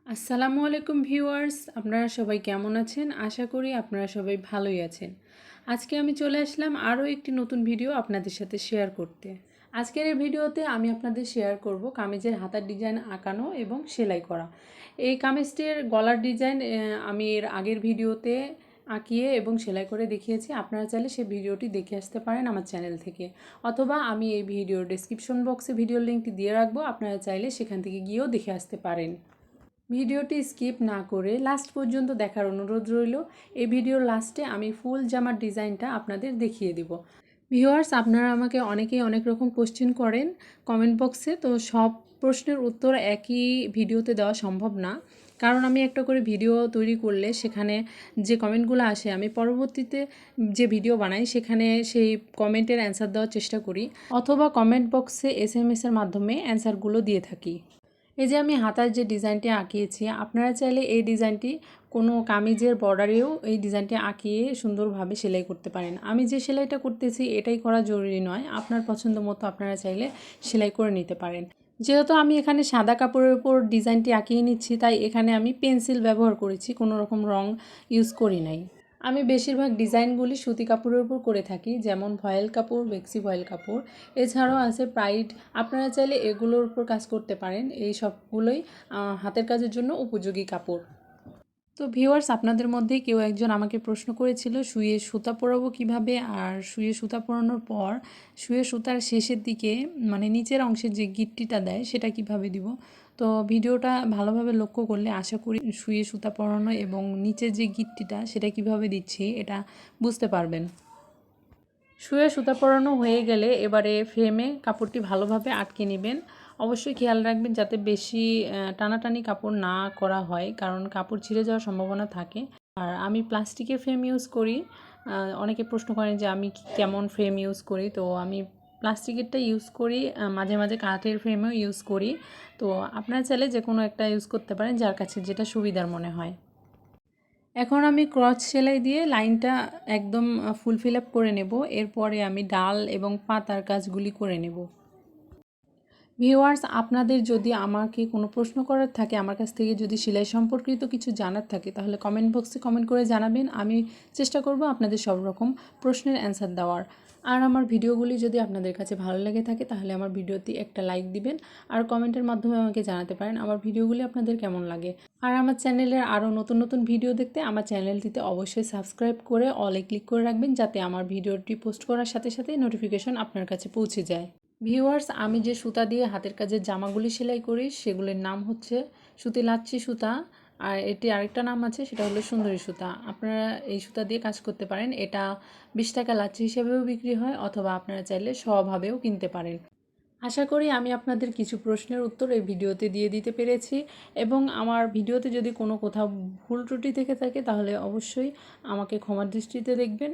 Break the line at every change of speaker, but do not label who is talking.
আসসালামু আলাইকুম ভিউয়ার্স, আপনারা সবাই কেমন আছেন? আশা করি আপনারা সবাই ভালোই আছেন। আজকে আমি চলে আসলাম আরও একটি নতুন ভিডিও আপনাদের সাথে শেয়ার করতে। আজকের এই ভিডিওতে আমি আপনাদের শেয়ার করব কামিজের হাতার ডিজাইন আঁকানো এবং সেলাই করা। এই কামিজটির গলার ডিজাইন আমি এর আগের ভিডিওতে আঁকিয়ে এবং সেলাই করে দেখিয়েছি। আপনারা চাইলে সেই ভিডিওটি দেখে আসতে পারেন আমার চ্যানেল থেকে, অথবা আমি এই ভিডিওর ডেসক্রিপশন বক্সে ভিডিওর লিঙ্কটি দিয়ে রাখবো, আপনারা চাইলে সেখান থেকে গিয়েও দেখে আসতে পারেন। ভিডিওটি স্কিপ না করে লাস্ট পর্যন্ত দেখার অনুরোধ রইল। এই ভিডিওর লাস্টে আমি ফুল জামার ডিজাইনটা আপনাদের দেখিয়ে দিব। ভিউয়ার্স, আপনারা আমাকে অনেকেই অনেক রকম কোশ্চেন করেন কমেন্ট বক্সে, তো সব প্রশ্নের উত্তর একই ভিডিওতে দেওয়া সম্ভব না, কারণ আমি একটা করে ভিডিও তৈরি করলে সেখানে যে কমেন্টগুলো আসে আমি পরবর্তীতে যে ভিডিও বানাই সেখানে সেই কমেন্টের অ্যান্সার দেওয়ার চেষ্টা করি, অথবা কমেন্ট বক্সে SMS-এর মাধ্যমে অ্যান্সারগুলো দিয়ে থাকি। এই যে আমি হাতার যে ডিজাইনটি আঁকিয়েছি, আপনারা চাইলে এই ডিজাইনটি কোনো কামিজের বর্ডারেও এই ডিজাইনটি আঁকিয়ে সুন্দরভাবে সেলাই করতে পারেন। আমি যে সেলাইটা করতেছি এটাই করা জরুরি নয়, আপনার পছন্দ মতো আপনারা চাইলে সেলাই করে নিতে পারেন। যেহেতু আমি এখানে সাদা কাপড়ের উপর ডিজাইনটি আঁকিয়ে নিচ্ছি, তাই এখানে আমি পেন্সিল ব্যবহার করেছি, কোনো রকম রং ইউজ করি নাই। আমি বেশিরভাগ ডিজাইনগুলি সুতি কাপড়ের উপর করে থাকি, যেমন ভয়েল কাপড়, বেক্সি ভয়েল কাপড়, এছাড়াও আছে প্রাইড। আপনারা চাইলে এগুলোর উপর কাজ করতে পারেন। এই সবগুলোই হাতের কাজের জন্য উপযোগী কাপড়। তো ভিউয়ার্স, আপনাদের মধ্যেই কেউ একজন আমাকে প্রশ্ন করেছিল সুইয়ে সুতা পরাবো কিভাবে, আর সুইয়ে সুতা পরানোর পর সুইয়ে সুতার শেষের দিকে মানে নিচের অংশের যে গিট্টিটা দেয় সেটা কিভাবে দিব। তো ভিডিওটা ভালোভাবে লক্ষ্য করলে আশা করি সুইয়ে সুতা পরানো এবং নিচের যে গিট্টিটা সেটা কিভাবে দিচ্ছি এটা বুঝতে পারবেন। শুয়ে সুতা পরানো হয়ে গেলে এবারে ফ্রেমে কাপড়টি ভালোভাবে আটকে নেবেন। অবশ্যই খেয়াল রাখবেন যাতে বেশি টানাটানি কাপড় না করা হয়, কারণ কাপড় ছিঁড়ে যাওয়ার সম্ভাবনা থাকে। আর আমি প্লাস্টিকের ফ্রেম ইউজ করি। অনেকে প্রশ্ন করেন যে আমি কেমন ফ্রেম ইউজ করি, তো আমি প্লাস্টিকেরটা ইউজ করি, মাঝে মাঝে কাঠের ফ্রেমও ইউজ করি। তো আপনারা চাইলে যে কোনো একটা ইউজ করতে পারেন, যার কাছে যেটা সুবিধার মনে হয়। এখন আমি ক্রস সেলাই দিয়ে লাইনটা একদম ফুল ফিল আপ করে নেব। এরপরে আমি ডাল এবং পাতার কাজগুলি করে নেব। ভিউয়ার্স, আপনাদের যদি আমাকে কোনো প্রশ্ন করার থাকে, আমার কাছ থেকে যদি সেলাই সম্পর্কিত কিছু জানার থাকে, তাহলে কমেন্ট বক্সে কমেন্ট করে জানাবেন। আমি চেষ্টা করব আপনাদের সব রকম প্রশ্নের অ্যান্সার দেওয়ার। আর আমার ভিডিওগুলি যদি আপনাদের কাছে ভালো লেগে থাকে তাহলে আমার ভিডিওতে একটা লাইক দিবেন, আর কমেন্টের মাধ্যমে আমাকে জানাতে পারেন আমার ভিডিওগুলি আপনাদের কেমন লাগে। আর আমার চ্যানেলের আরও নতুন নতুন ভিডিও দেখতে আমার চ্যানেলটিতে অবশ্যই সাবস্ক্রাইব করে অলে ক্লিক করে রাখবেন, যাতে আমার ভিডিওটি পোস্ট করার সাথে সাথে নোটিফিকেশন আপনার কাছে পৌঁছে যায়। ভিউয়ার্স, আমি যে সুতা দিয়ে হাতের কাজের জামাগুলি সেলাই করি সেগুলির নাম হচ্ছে সুতি লাচ্ছি সুতা, আর এটি আরেকটা নাম আছে, সেটা হলো সুন্দরী সুতা। আপনারা এই সুতা দিয়ে কাজ করতে পারেন। এটা 20 টাকা লাচ্ছি হিসেবেও বিক্রি হয়, অথবা আপনারা চাইলে স্বভাবেও কিনতে পারেন। আশা করি আমি আপনাদের কিছু প্রশ্নের উত্তর এই ভিডিওতে দিয়ে দিতে পেরেছি, এবং আমার ভিডিওতে যদি কোনো কোথাও ভুল ত্রুটি থেকে থাকে তাহলে অবশ্যই আমাকে ক্ষমার দৃষ্টিতে দেখবেন।